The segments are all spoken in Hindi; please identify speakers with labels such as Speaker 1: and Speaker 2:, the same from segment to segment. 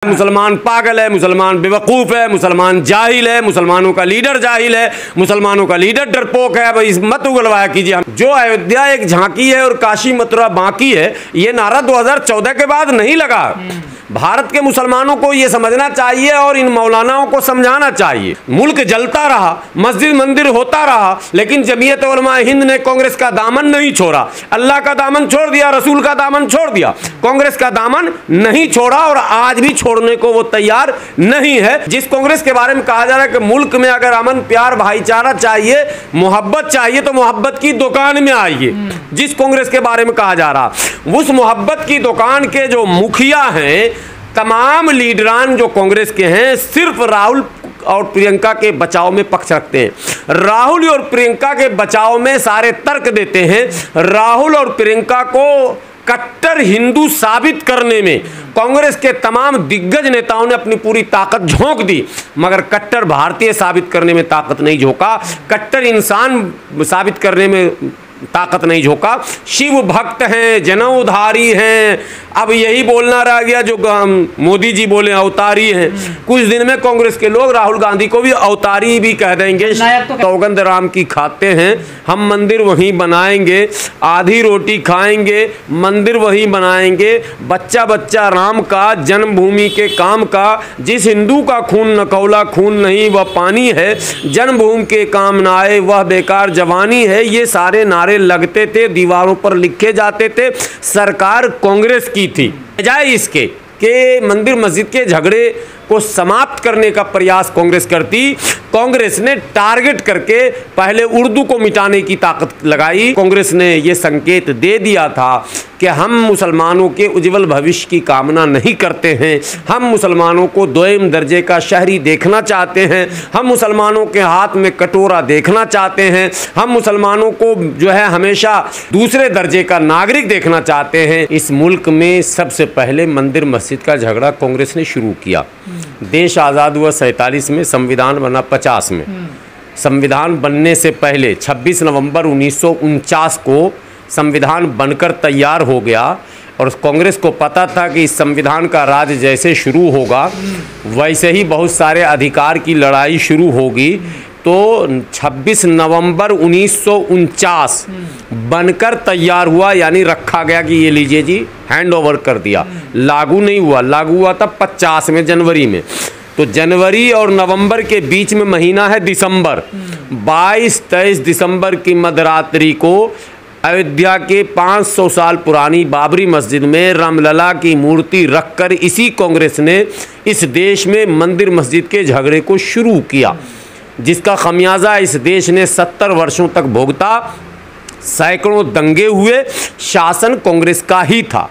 Speaker 1: मुसलमान पागल है, मुसलमान बेवकूफ़ है, मुसलमान जाहिल है, मुसलमानों का लीडर जाहिल है, मुसलमानों का लीडर डरपोक है। भाई मत उगलवाया कीजिए। हम जो अयोध्या एक झांकी है और काशी मथुरा बाकी है, ये नारा 2014 के बाद नहीं लगा। भारत के मुसलमानों को ये समझना चाहिए और इन मौलानाओं को समझाना चाहिए। मुल्क जलता रहा, मस्जिद मंदिर होता रहा, लेकिन जमीयत उलमा हिंद ने कांग्रेस का दामन नहीं छोड़ा। अल्लाह का दामन छोड़ दिया, रसूल का दामन छोड़ दिया, कांग्रेस का दामन नहीं छोड़ा और आज भी छोड़ने को वो तैयार नहीं है। जिस कांग्रेस के बारे में कहा जा रहा है कि मुल्क में अगर अमन प्यार भाईचारा चाहिए, मोहब्बत चाहिए, तो मोहब्बत की दुकान में आइए। जिस कांग्रेस के बारे में कहा जा रहा, उस मोहब्बत की दुकान के जो मुखिया हैं, तमाम लीडरान जो कांग्रेस के हैं, सिर्फ राहुल और प्रियंका के बचाव में पक्ष रखते हैं। राहुल और प्रियंका के बचाव में सारे तर्क देते हैं। राहुल और प्रियंका को कट्टर हिंदू साबित करने में कांग्रेस के तमाम दिग्गज नेताओं ने अपनी पूरी ताकत झोंक दी, मगर कट्टर भारतीय साबित करने में ताकत नहीं झोंका, कट्टर इंसान साबित करने में ताकत नहीं झोंका। शिव भक्त हैं, जनउद्धारी हैं। अब यही बोलना रह गया जो मोदी जी बोले अवतारी हैं। कुछ दिन में कांग्रेस के लोग राहुल गांधी को भी अवतारी भी कह देंगे। सौगंध राम की खाते हैं, हम मंदिर वहीं बनाएंगे, आधी रोटी खाएंगे, मंदिर वहीं बनाएंगे। बच्चा बच्चा राम का, जन्मभूमि के काम का, जिस हिंदू का खून न खौला खून नहीं वह पानी है, जन्मभूमि के काम न आए वह बेकार जवानी है। ये सारे नारे लगते थे, दीवारों पर लिखे जाते थे। सरकार कांग्रेस की थी। बजाय इसके कि मंदिर मस्जिद के झगड़े को समाप्त करने का प्रयास कांग्रेस करती, कांग्रेस ने टारगेट करके पहले उर्दू को मिटाने की ताकत लगाई। कांग्रेस ने यह संकेत दे दिया था कि हम मुसलमानों के उज्जवल भविष्य की कामना नहीं करते हैं, हम मुसलमानों को दोयम दर्जे का शहरी देखना चाहते हैं, हम मुसलमानों के हाथ में कटोरा देखना चाहते हैं, हम मुसलमानों को जो है हमेशा दूसरे दर्जे का नागरिक देखना चाहते हैं। इस मुल्क में सबसे पहले मंदिर मस्जिद का झगड़ा कांग्रेस ने शुरू किया। देश आज़ाद हुआ 47 में, संविधान बना 50 में। संविधान बनने से पहले 26 नवंबर 1949 को संविधान बनकर तैयार हो गया और कांग्रेस को पता था कि इस संविधान का राज जैसे शुरू होगा वैसे ही बहुत सारे अधिकार की लड़ाई शुरू होगी। तो 26 नवंबर 1949 बनकर तैयार हुआ, यानी रखा गया कि ये लीजिए जी, हैंड ओवर कर दिया। लागू नहीं हुआ, लागू हुआ था 50 में, जनवरी में। तो जनवरी और नवंबर के बीच में महीना है दिसंबर। 22-23 दिसंबर की मध्यरात्रि को अयोध्या के 500 साल पुरानी बाबरी मस्जिद में रामलला की मूर्ति रखकर इसी कांग्रेस ने इस देश में मंदिर मस्जिद के झगड़े को शुरू किया, जिसका खमियाजा इस देश ने 70 वर्षों तक भोगता। सैकड़ों दंगे हुए, शासन कांग्रेस का ही था।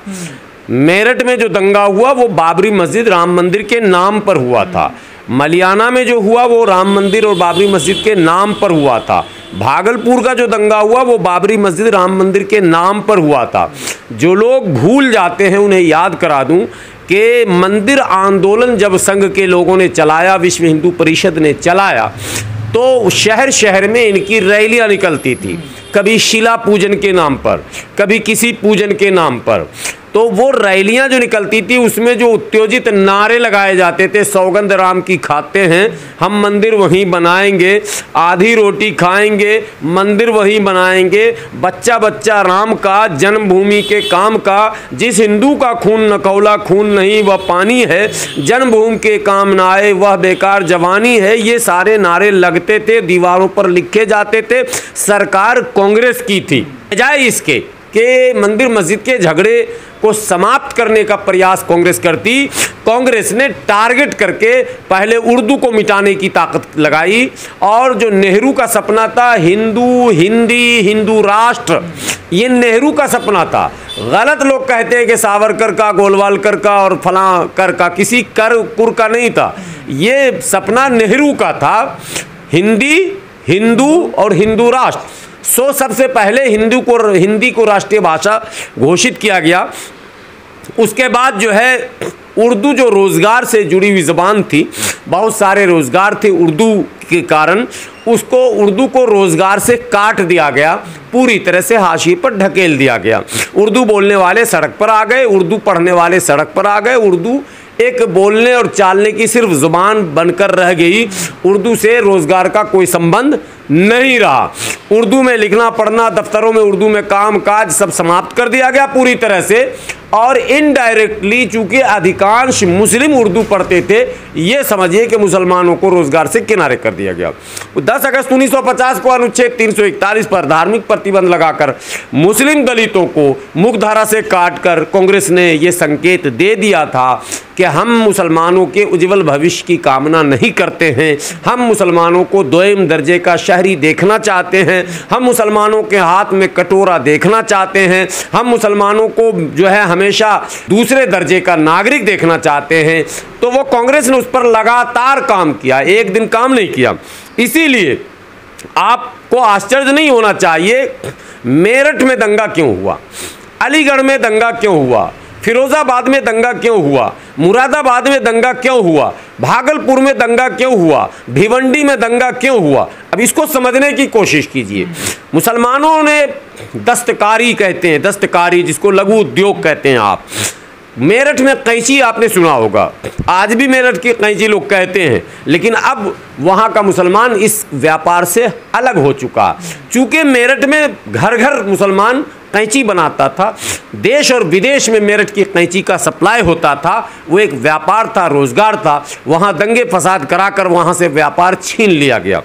Speaker 1: मेरठ में जो दंगा हुआ वो बाबरी मस्जिद राम मंदिर के नाम पर हुआ था। मलियाना में जो हुआ वो राम मंदिर और बाबरी मस्जिद के नाम पर हुआ था। भागलपुर का जो दंगा हुआ वो बाबरी मस्जिद राम मंदिर के नाम पर हुआ था। जो लोग भूल जाते हैं उन्हें याद करा दूं कि मंदिर आंदोलन जब संघ के लोगों ने चलाया, विश्व हिंदू परिषद ने चलाया, तो शहर शहर में इनकी रैलियां निकलती थी, कभी शिला पूजन के नाम पर, कभी किसी पूजन के नाम पर। तो वो रैलियां जो निकलती थी उसमें जो उत्तेजित नारे लगाए जाते थे, सौगंध राम की खाते हैं, हम मंदिर वहीं बनाएंगे, आधी रोटी खाएंगे, मंदिर वहीं बनाएंगे, बच्चा बच्चा राम का, जन्मभूमि के काम का, जिस हिंदू का खून न खौला खून नहीं वह पानी है, जन्मभूमि के काम न आए वह बेकार जवानी है। ये सारे नारे लगते थे, दीवारों पर लिखे जाते थे। सरकार कांग्रेस की थी। बजाय इसके कि मंदिर मस्जिद के झगड़े को समाप्त करने का प्रयास कांग्रेस करती, कांग्रेस ने टारगेट करके पहले उर्दू को मिटाने की ताकत लगाई। और जो नेहरू का सपना था, हिंदू हिंदी हिंदू राष्ट्र, ये नेहरू का सपना था। गलत लोग कहते हैं कि सावरकर का, गोलवालकर का और फलां कर का, किसी कुर का नहीं था। ये सपना नेहरू का था, हिंदी हिंदू और हिंदू राष्ट्र। सबसे पहले हिंदी को राष्ट्रीय भाषा घोषित किया गया। उसके बाद जो है उर्दू जो रोज़गार से जुड़ी हुई ज़बान थी, बहुत सारे रोज़गार थे उर्दू के कारण, उसको उर्दू को रोज़गार से काट दिया गया, पूरी तरह से हाशिए पर ढकेल दिया गया। उर्दू बोलने वाले सड़क पर आ गए, उर्दू पढ़ने वाले सड़क पर आ गए, उर्दू एक बोलने और चालने की सिर्फ जुबान बनकर रह गई। उर्दू से रोजगार का कोई संबंध नहीं रहा। उर्दू में लिखना पढ़ना, दफ्तरों में उर्दू में काम काज सब समाप्त कर दिया गया पूरी तरह से। और इनडायरेक्टली चूंकि अधिकांश मुस्लिम उर्दू पढ़ते थे, ये समझिए कि मुसलमानों को रोजगार से किनारे कर दिया गया। 10 अगस्त 1950 को अनुच्छेद 341 पर धार्मिक प्रतिबंध लगाकर मुस्लिम दलितों को मुख्यधारा से काटकर कांग्रेस ने यह संकेत दे दिया था कि हम मुसलमानों के उज्जवल भविष्य की कामना नहीं करते हैं, हम मुसलमानों को दोयम दर्जे का शहरी देखना चाहते हैं, हम मुसलमानों के हाथ में कटोरा देखना चाहते हैं, हम मुसलमानों को जो है हमेशा दूसरे दर्जे का नागरिक देखना चाहते हैं। तो वो कांग्रेस ने उस पर लगातार काम किया, एक दिन काम नहीं किया। इसीलिए आपको आश्चर्य नहीं होना चाहिए मेरठ में दंगा क्यों हुआ, अलीगढ़ में दंगा क्यों हुआ, फिरोजाबाद में दंगा क्यों हुआ, मुरादाबाद में दंगा क्यों हुआ, भागलपुर में दंगा क्यों हुआ, भिवंडी में दंगा क्यों हुआ। अब इसको समझने की कोशिश कीजिए। मुसलमानों ने दस्तकारी कहते हैं, दस्तकारी जिसको लघु उद्योग कहते हैं आप। मेरठ में कैंची आपने सुना होगा, आज भी मेरठ की कैंची लोग कहते हैं, लेकिन अब वहाँ का मुसलमान इस व्यापार से अलग हो चुका। चूँकि मेरठ में घर घर मुसलमान कैंची बनाता था, देश और विदेश में मेरठ की कैंची का सप्लाई होता था, वो एक व्यापार था, रोजगार था। वहाँ दंगे फसाद कराकर वहाँ से व्यापार छीन लिया गया।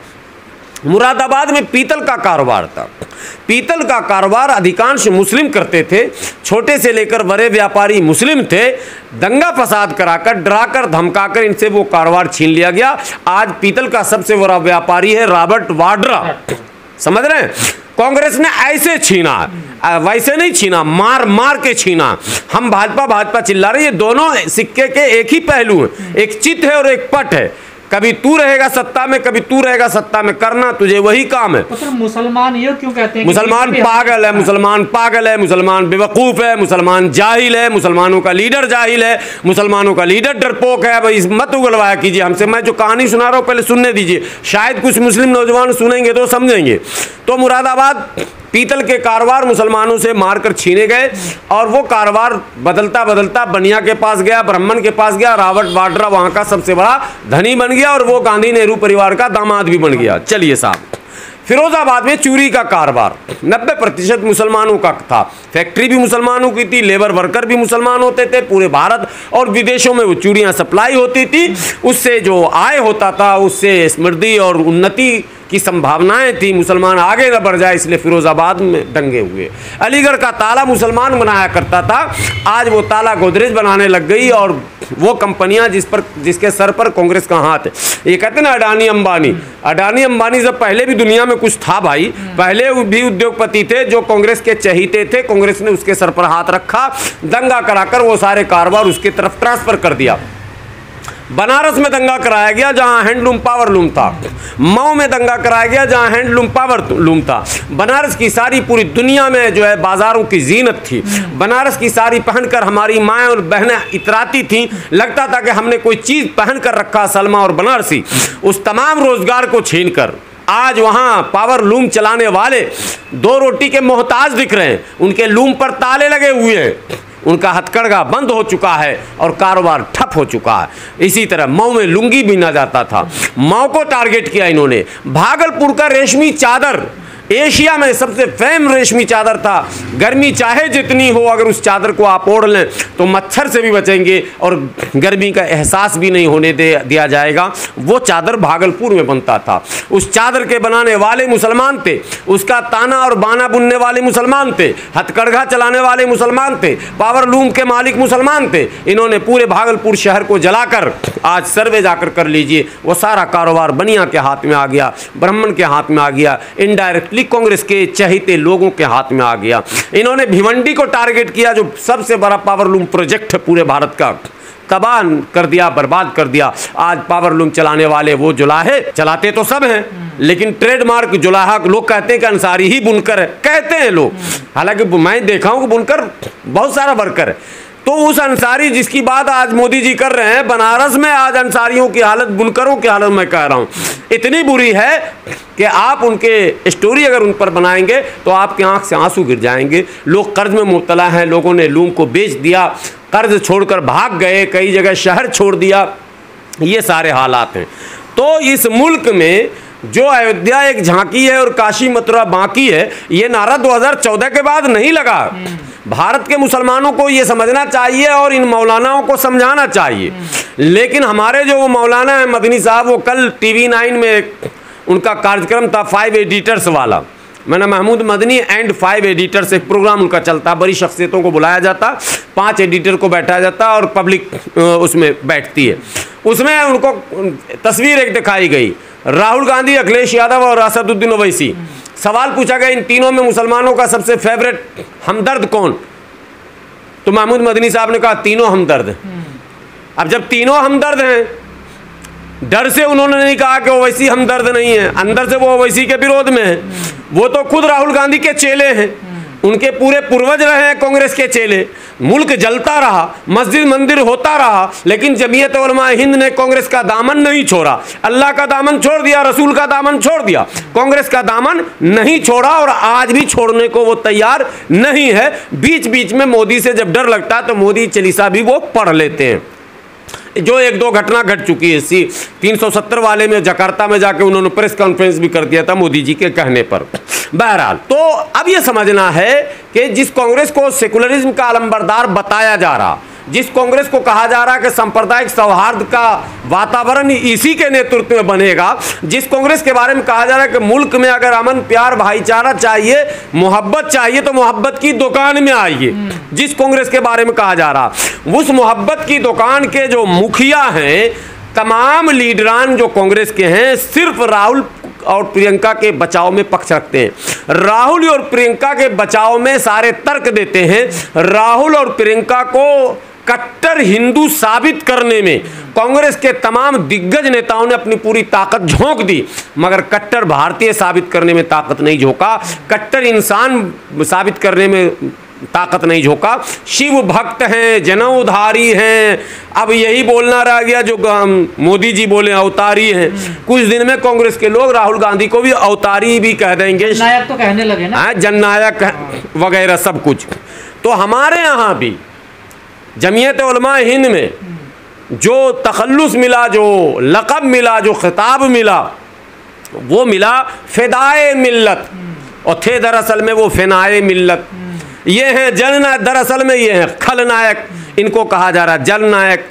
Speaker 1: मुरादाबाद में पीतल का कारोबार था, पीतल का कारोबार अधिकांश मुस्लिम करते थे, छोटे से लेकर बड़े व्यापारी मुस्लिम थे। दंगा फसाद कराकर डराकर धमकाकर इनसे वो कारोबार छीन लिया गया। आज पीतल का सबसे बड़ा व्यापारी है रॉबर्ट वाड्रा, समझ रहे हैं। कांग्रेस ने ऐसे छीना, वैसे नहीं छीना, मार मार के छीना। हम भाजपा भाजपा चिल्ला रहे, ये दोनों सिक्के के एक ही पहलू हैं, एक चित है और एक पट है। कभी तू रहेगा सत्ता में, कभी तू रहेगा सत्ता में, करना तुझे वही काम है।
Speaker 2: तो सर मुसलमान ये क्यों कहते हैं
Speaker 1: मुसलमान पागल है, मुसलमान पागल है, मुसलमान बेवकूफ़ है, मुसलमान जाहिल है, मुसलमानों का लीडर जाहिल है, मुसलमानों का लीडर डरपोक है। भाई मत उगलवाया कीजिए हमसे, मैं जो कहानी सुना रहा हूँ पहले सुनने दीजिए, शायद कुछ मुस्लिम नौजवान सुनेंगे तो समझेंगे। तो मुरादाबाद पीतल के कारोबार मुसलमानों से मारकर छीने गए और वो कारोबार बदलता बदलता बनिया के पास गया, ब्राह्मण के पास गया, रॉबर्ट वाड्रा वहाँ का सबसे बड़ा धनी बन गया और वो गांधी नेहरू परिवार का दामाद भी बन गया। चलिए साहब, फिरोजाबाद में चूरी का कारोबार 90% मुसलमानों का था। फैक्ट्री भी मुसलमानों की थी, लेबर वर्कर भी मुसलमान होते थे। पूरे भारत और विदेशों में वो चूड़ियाँ सप्लाई होती थी, उससे जो आय होता था उससे समृद्धि और उन्नति की संभावनाएं थी, मुसलमान आगे न बढ़ जाए, इसलिए फिरोजाबाद में दंगे हुए। अलीगढ़ का ताला मुसलमान बनाया करता था, आज वो ताला गोदरेज बनाने लग गई और वो कंपनियां जिसके सर पर कांग्रेस का हाथ है। ये कहते हैं ना अडानी अंबानी, अडानी अंबानी से पहले भी दुनिया में कुछ था भाई, पहले भी उद्योगपति थे जो कांग्रेस के चहीते थे। कांग्रेस ने उसके सर पर हाथ रखा, दंगा कराकर वो सारे कारोबार उसकी तरफ ट्रांसफर कर दिया। बनारस में दंगा कराया गया जहां हैंडलूम पावरलूम था, मऊ में दंगा कराया गया जहां हैंडलूम पावरलूम था। बनारस की साड़ी पूरी दुनिया में जो है बाजारों की जीनत थी। बनारस की साड़ी पहनकर हमारी माएँ और बहनें इतराती थीं, लगता था कि हमने कोई चीज़ पहन कर रखा। सलमा और बनारसी उस तमाम रोजगार को छीनकर आज वहाँ पावर लूम चलाने वाले 2 रोटी के मोहताज दिख रहे हैं, उनके लूम पर ताले लगे हुए हैं, उनका हथकड़घा बंद हो चुका है और कारोबार ठप हो चुका है। इसी तरह मऊ में लुंगी बीना जाता था, मऊ को टारगेट किया इन्होंने। भागलपुर का रेशमी चादर एशिया में सबसे फेम रेशमी चादर था। गर्मी चाहे जितनी हो, अगर उस चादर को आप ओढ़ लें तो मच्छर से भी बचेंगे और गर्मी का एहसास भी नहीं होने दिया जाएगा। वो चादर भागलपुर में बनता था। उस चादर के बनाने वाले मुसलमान थे, उसका ताना और बाना बुनने वाले मुसलमान थे, हथकड़घा चलाने वाले मुसलमान थे, पावर लूम के मालिक मुसलमान थे। इन्होंने पूरे भागलपुर शहर को जलाकर, आज सर्वे जाकर कर लीजिए, वो सारा कारोबार बनिया के हाथ में आ गया, ब्राह्मण के हाथ में आ गया, इनडायरेक्ट कांग्रेस के चहीते लोगों के हाथ में आ गया। इन्होंने भिवंडी को टारगेट किया जो सबसे बड़ा पावरलूम प्रोजेक्ट है पूरे भारत का, तबाह कर दिया, बर्बाद कर दिया। आज पावरलूम चलाने वाले वो जुलाहे, चलाते तो सब हैं लेकिन ट्रेडमार्क जुलाहा लोग कहते हैं कि अंसारी ही बुनकर है, कहते हैं लोग। हालांकि मैं देखा हूं कि बुनकर बहुत सारा वर्कर है। तो उस अंसारी जिसकी बात आज मोदी जी कर रहे हैं, बनारस में आज अंसारियों की हालत, बुनकरों की हालत मैं कह रहा हूँ इतनी बुरी है कि आप उनके स्टोरी अगर उन पर बनाएंगे तो आपकी आंख से आंसू गिर जाएंगे। लोग कर्ज में मुब्तला हैं, लोगों ने लूम को बेच दिया, कर्ज छोड़कर भाग गए, कई जगह शहर छोड़ दिया, ये सारे हालात हैं। तो इस मुल्क में जो अयोध्या एक झांकी है और काशी मथुरा बाकी है, ये नारा 2014 के बाद नहीं लगा। भारत के मुसलमानों को ये समझना चाहिए और इन मौलानाओं को समझाना चाहिए। लेकिन हमारे जो वो मौलाना है मदनी साहब, वो कल TV 9 में उनका कार्यक्रम था 5 एडिटर्स वाला, मैंने महमूद मदनी एंड 5 एडिटर्स एक प्रोग्राम उनका चलता, बड़ी शख्सियतों को बुलाया जाता, 5 एडिटर को बैठाया जाता और पब्लिक उसमें बैठती है। उसमें उनको तस्वीर एक दिखाई गई, राहुल गांधी, अखिलेश यादव और असदुद्दीन ओवैसी। सवाल पूछा गया इन तीनों में मुसलमानों का सबसे फेवरेट हमदर्द कौन? तो महमूद मदनी साहब ने कहा तीनों हमदर्द। अब जब तीनों हमदर्द हैं, डर से उन्होंने नहीं कहा कि ओवैसी हमदर्द नहीं है, अंदर से वो ओवैसी के विरोध में है। वो तो खुद राहुल गांधी के चेले हैं, उनके पूरे पूर्वज रहे हैं कांग्रेस के चेले। मुल्क जलता रहा, मस्जिद मंदिर होता रहा, लेकिन जमीयत उलमा हिंद ने कांग्रेस का दामन नहीं छोड़ा। अल्लाह का दामन छोड़ दिया, रसूल का दामन छोड़ दिया, कांग्रेस का दामन नहीं छोड़ा और आज भी छोड़ने को वो तैयार नहीं है। बीच बीच में मोदी से जब डर लगता है तो मोदी चालीसा भी वो पढ़ लेते हैं। जो एक दो घटना घट चुकी है, 370 वाले में जकार्ता में जाके उन्होंने प्रेस कॉन्फ्रेंस भी कर दिया था मोदी जी के कहने पर। बहरहाल, तो अब ये समझना है कि जिस कांग्रेस को सेकुलरिज्म का अलंबरदार बताया जा रहा, जिस कांग्रेस को कहा जा रहा है कि सांप्रदायिक सौहार्द का वातावरण इसी के नेतृत्व में बनेगा, जिस कांग्रेस के बारे में कहा जा रहा है कि मुल्क में अगर अमन प्यार भाईचारा चाहिए, मोहब्बत चाहिए तो मोहब्बत की दुकान में आइए, जिस कांग्रेस के बारे में कहा जा रहा, उस मोहब्बत की दुकान के जो मुखिया हैं, तमाम लीडरान जो कांग्रेस के हैं, सिर्फ राहुल और प्रियंका के बचाव में पक्ष रखते हैं। राहुल और प्रियंका के बचाव में सारे तर्क देते हैं। राहुल और प्रियंका को कट्टर हिंदू साबित करने में कांग्रेस के तमाम दिग्गज नेताओं ने अपनी पूरी ताकत झोंक दी, मगर कट्टर भारतीय साबित करने में ताकत नहीं झोंका, कट्टर इंसान साबित करने में ताकत नहीं झोंका। शिव भक्त हैं, जनउधारी हैं, अब यही बोलना रह गया जो मोदी जी बोले अवतारी हैं। कुछ दिन में कांग्रेस के लोग राहुल गांधी को भी अवतारी भी कह देंगे,
Speaker 2: जननायक तो कहने लगे ना,
Speaker 1: जननायक वगैरह सब कुछ। तो हमारे यहाँ भी जमीयत उलमा हिंद में जो तखल्लुस मिला, जो लक़ब मिला, जो खिताब मिला, वो मिला फ़िदाए मिल्लत, और थे दरअसल में वो फ़िनाए मिल्लत। ये हैं जननायक, दरअसल में ये हैं खलनायक, इनको कहा जा रहा है जननायक।